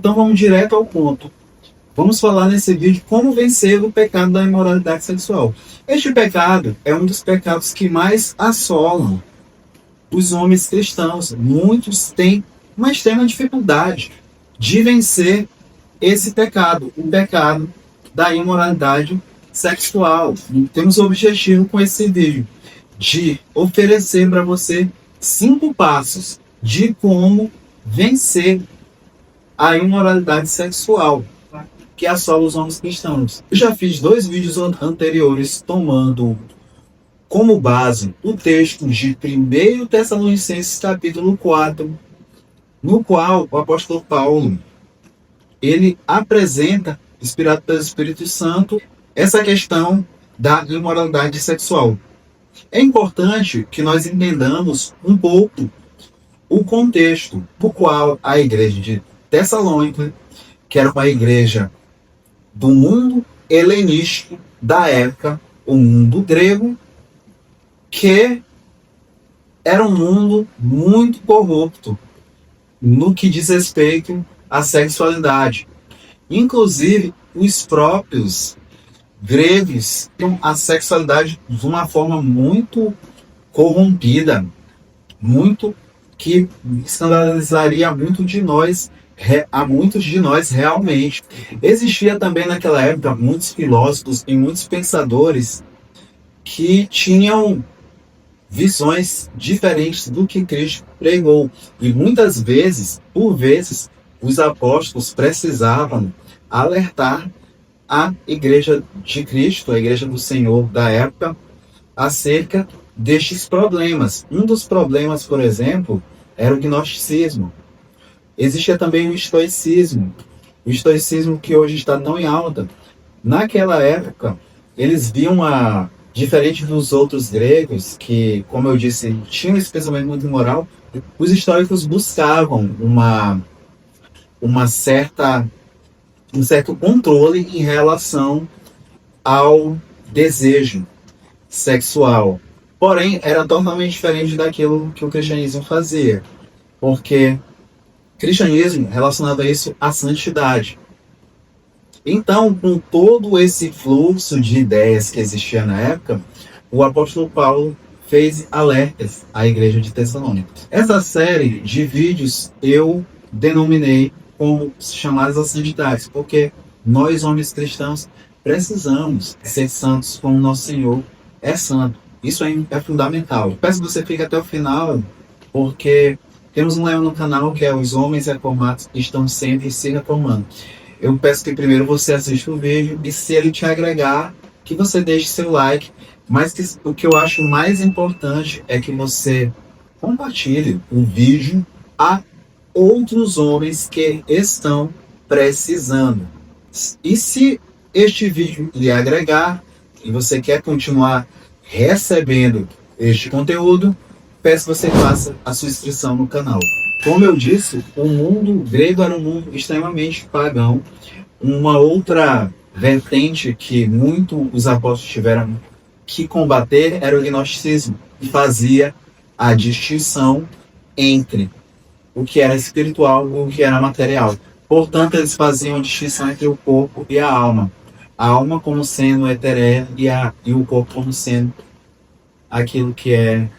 Então vamos direto ao ponto. Vamos falar nesse vídeo como vencer o pecado da imoralidade sexual. Este pecado é um dos pecados que mais assolam os homens cristãos. Muitos têm uma extrema dificuldade de vencer esse pecado, o pecado da imoralidade sexual. E temos o objetivo com esse vídeo de oferecer para você 5 passos de como vencer a imoralidade sexual que assola os homens cristãos. Eu já fiz 2 vídeos anteriores tomando como base o texto de 1 Tessalonicenses capítulo 4, no qual o apóstolo Paulo ele apresenta, inspirado pelo Espírito Santo, essa questão da imoralidade sexual. É importante que nós entendamos um pouco o contexto do qual a igreja de Tessalônica, que era uma igreja do mundo helenístico da época, o mundo grego, que era um mundo muito corrupto no que diz respeito à sexualidade. Inclusive, os próprios gregos tinham a sexualidade de uma forma muito corrompida, muito que escandalizaria a muitos de nós realmente. Existia também naquela época muitos filósofos e muitos pensadores que tinham visões diferentes do que Cristo pregou. E muitas vezes, por vezes, os apóstolos precisavam alertar a igreja de Cristo, a igreja do Senhor da época, acerca destes problemas. Um dos problemas, por exemplo, era o gnosticismo. Existia também o estoicismo que hoje está tão em alta. Naquela época, eles viam diferente dos outros gregos, que, como eu disse, tinham esse pensamento muito moral, os estoicos buscavam um certo controle em relação ao desejo sexual. Porém, era totalmente diferente daquilo que o cristianismo fazia, porque o cristianismo relacionava isso à santidade. Então, com todo esse fluxo de ideias que existia na época, o apóstolo Paulo fez alertas à igreja de Tessalônica. Essa série de vídeos eu denominei como chamadas à santidade, porque nós, homens cristãos, precisamos ser santos como nosso Senhor é santo. Isso é fundamental. Eu peço que você fique até o final, porque temos um lema no canal que é Os Homens Reformados Estão Sempre Se Reformando. Eu peço que primeiro você assista o vídeo e, se ele te agregar, que você deixe seu like. Mas o que eu acho mais importante é que você compartilhe o vídeo a outros homens que estão precisando. E se este vídeo lhe agregar e você quer continuar recebendo este conteúdo, peço que você faça a sua inscrição no canal. Como eu disse, o mundo grego era um mundo extremamente pagão. Uma outra vertente que os apóstolos tiveram que combater era o gnosticismo, que fazia a distinção entre o que era espiritual e o que era material. Portanto, eles faziam a distinção entre o corpo e a alma. A alma como sendo etérea e o corpo como sendo aquilo que é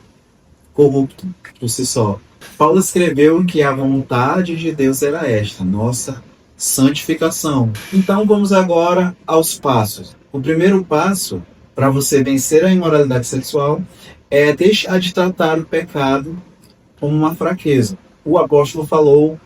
corrupto por si só. Paulo escreveu que a vontade de Deus era esta, nossa santificação. Então vamos agora aos passos. O primeiro passo para você vencer a imoralidade sexual é deixar de tratar o pecado como uma fraqueza. O apóstolo falou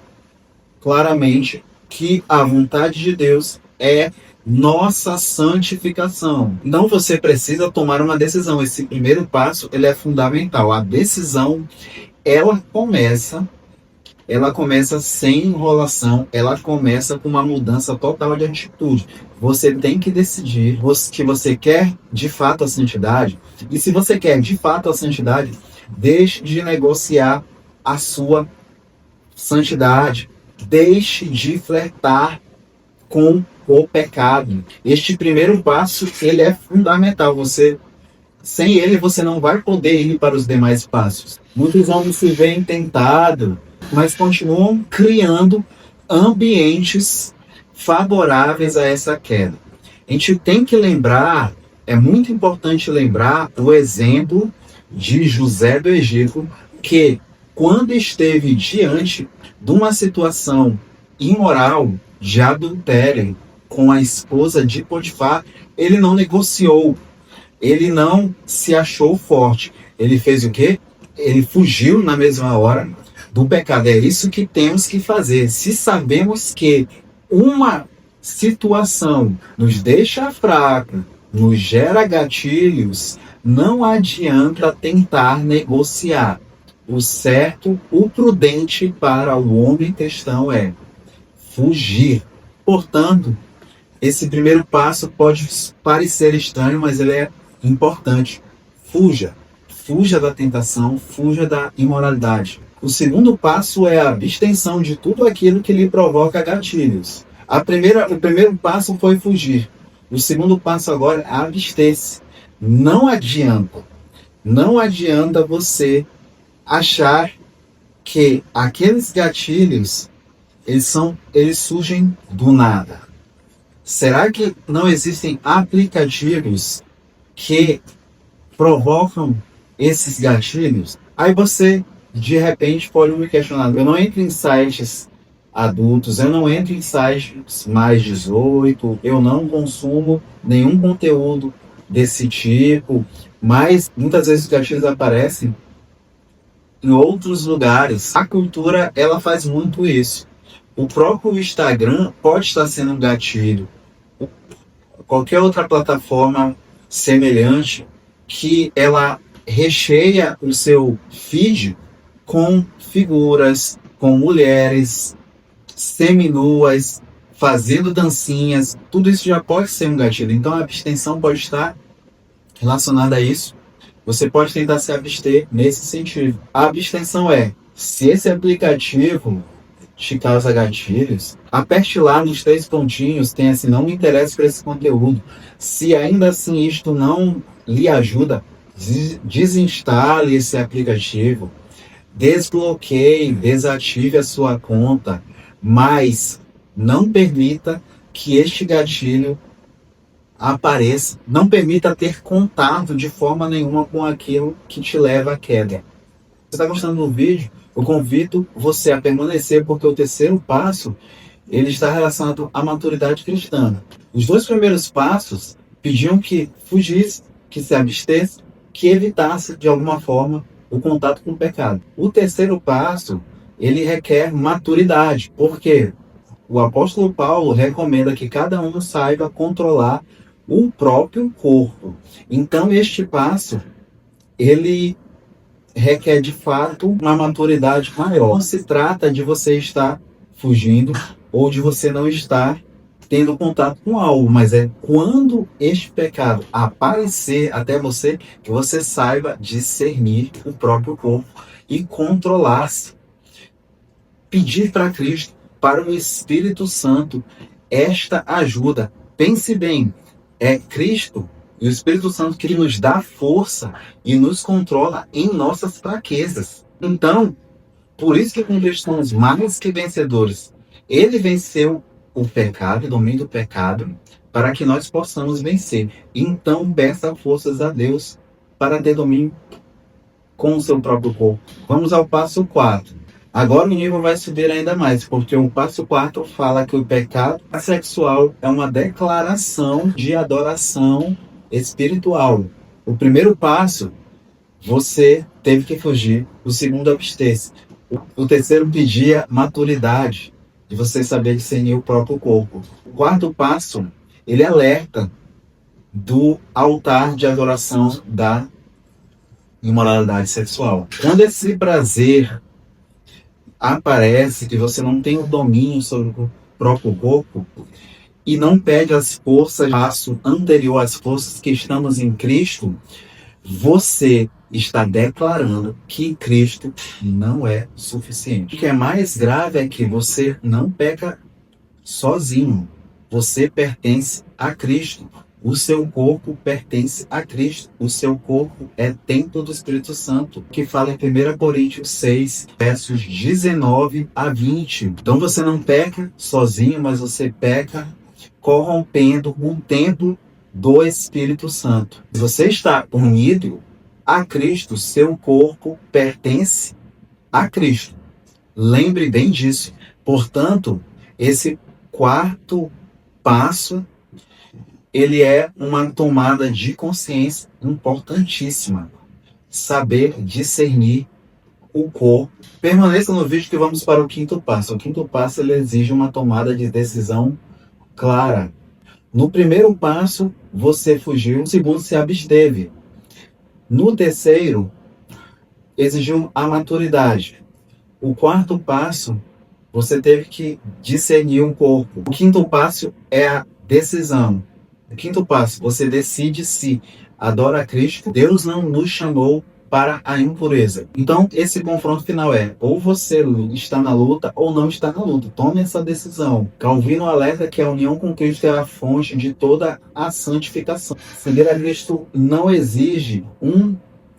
claramente que a vontade de Deus é nossa santificação. Então você precisa tomar uma decisão. Esse primeiro passo ele é fundamental. A decisão ela começa sem enrolação, ela começa com uma mudança total de atitude. Você tem que decidir que você quer de fato a santidade, e se você quer de fato a santidade, deixe de negociar a sua santidade, deixe de flertar com o pecado. Este primeiro passo ele é fundamental. Sem ele você não vai poder ir para os demais passos. Muitos homens se veem tentados, mas continuam criando ambientes favoráveis a essa queda. A gente tem que lembrar, é muito importante lembrar o exemplo de José do Egito, que quando esteve diante de uma situação imoral de adultério com a esposa de Potifar, ele não negociou, ele não se achou forte. Ele fez o quê? Ele fugiu na mesma hora do pecado. É isso que temos que fazer. Se sabemos que uma situação nos deixa fraca, nos gera gatilhos, não adianta tentar negociar. O certo, o prudente para o homem cristão é fugir. Portanto, esse primeiro passo pode parecer estranho, mas ele é importante. Fuja. Fuja da tentação, fuja da imoralidade. O segundo passo é a abstenção de tudo aquilo que lhe provoca gatilhos. O primeiro passo foi fugir. O segundo passo agora é abster-se. Não adianta. Não adianta você achar que aqueles gatilhos eles surgem do nada. Será que não existem aplicativos que provocam esses gatilhos? Aí você, de repente, pode me questionar. Eu não entro em sites adultos, eu não entro em sites mais 18, eu não consumo nenhum conteúdo desse tipo, mas muitas vezes os gatilhos aparecem em outros lugares. A cultura, ela faz muito isso. O próprio Instagram pode estar sendo um gatilho. Qualquer outra plataforma semelhante que ela recheia o seu feed com figuras, com mulheres seminuas, fazendo dancinhas, tudo isso já pode ser um gatilho. Então a abstenção pode estar relacionada a isso. Você pode tentar se abster nesse sentido. A abstenção é, se esse aplicativo te causa gatilhos, aperte lá nos 3 pontinhos, tem assim, não me interessa por esse conteúdo. Se ainda assim isto não lhe ajuda, desinstale esse aplicativo, desbloqueie, desative a sua conta, mas não permita que este gatilho apareça, não permita ter contato de forma nenhuma com aquilo que te leva à queda. Você está gostando do vídeo? Eu convido você a permanecer, porque o terceiro passo ele está relacionado à maturidade cristã. Os 2 primeiros passos pediam que fugisse, que se abstesse, que evitasse de alguma forma o contato com o pecado. O terceiro passo ele requer maturidade, porque o apóstolo Paulo recomenda que cada um saiba controlar o próprio corpo. Então este passo ele requer de fato uma maturidade maior. Não se trata de você estar fugindo ou de você não estar tendo contato com algo, mas é quando este pecado aparecer até você, que você saiba discernir o próprio corpo e controlar-se. Pedir para Cristo, para o Espírito Santo, esta ajuda. Pense bem, é Cristo e o Espírito Santo que nos dá força e nos controla em nossas fraquezas. Então, por isso que com Cristo somos mais que vencedores. Ele venceu o pecado, o domínio do pecado, para que nós possamos vencer. Então, peça forças a Deus para ter domínio com o seu próprio corpo. Vamos ao passo 4. Agora o nível vai subir ainda mais, porque o passo 4 fala que o pecado sexual é uma declaração de adoração espiritual. O primeiro passo, você teve que fugir. O segundo, abster-se. O terceiro pedia maturidade, de você saber discernir o próprio corpo. O quarto passo, ele alerta do altar de adoração da imoralidade sexual. Quando esse prazer aparece, que você não tem o domínio sobre o próprio corpo e não pede as forças, passo anterior às forças que estamos em Cristo, você está declarando que Cristo não é suficiente. O que é mais grave é que você não peca sozinho. Você pertence a Cristo. O seu corpo pertence a Cristo. O seu corpo é templo do Espírito Santo, que fala em 1 Coríntios 6, versos 19 a 20. Então você não peca sozinho, mas você peca corrompendo um templo do Espírito Santo. Se você está unido a Cristo, seu corpo pertence a Cristo. Lembre bem disso. Portanto, esse quarto passo, ele é uma tomada de consciência importantíssima. Saber discernir o corpo. Permaneça no vídeo que vamos para o quinto passo. O quinto passo, ele exige uma tomada de decisão clara. No primeiro passo, você fugiu. No segundo, se absteve. No terceiro, exigiu a maturidade. O quarto passo, você teve que discernir um corpo. O quinto passo é a decisão. O quinto passo, você decide se adora a Cristo. Deus não nos chamou para a impureza. Então, esse confronto final é: ou você está na luta ou não está na luta. Tome essa decisão. Calvino alerta que a união com Cristo é a fonte de toda a santificação. Seguir a Cristo não exige um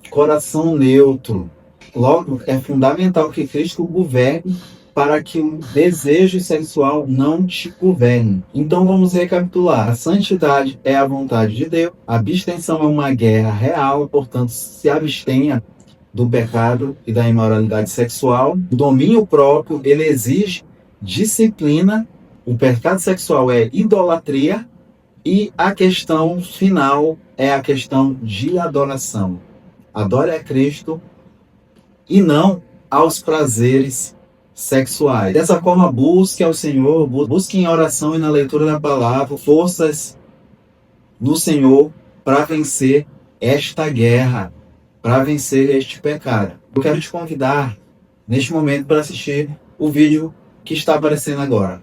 coração neutro. Logo, é fundamental que Cristo governe para que o desejo sexual não te governe. Então vamos recapitular. A santidade é a vontade de Deus. A abstenção é uma guerra real, portanto, se abstenha do pecado e da imoralidade sexual. O domínio próprio, ele exige disciplina. O pecado sexual é idolatria. E a questão final é a questão de adoração. Adore a Cristo e não aos prazeres sexuais. Dessa forma, busque ao Senhor, busque em oração e na leitura da palavra forças no Senhor para vencer esta guerra, para vencer este pecado. Eu quero te convidar neste momento para assistir o vídeo que está aparecendo agora.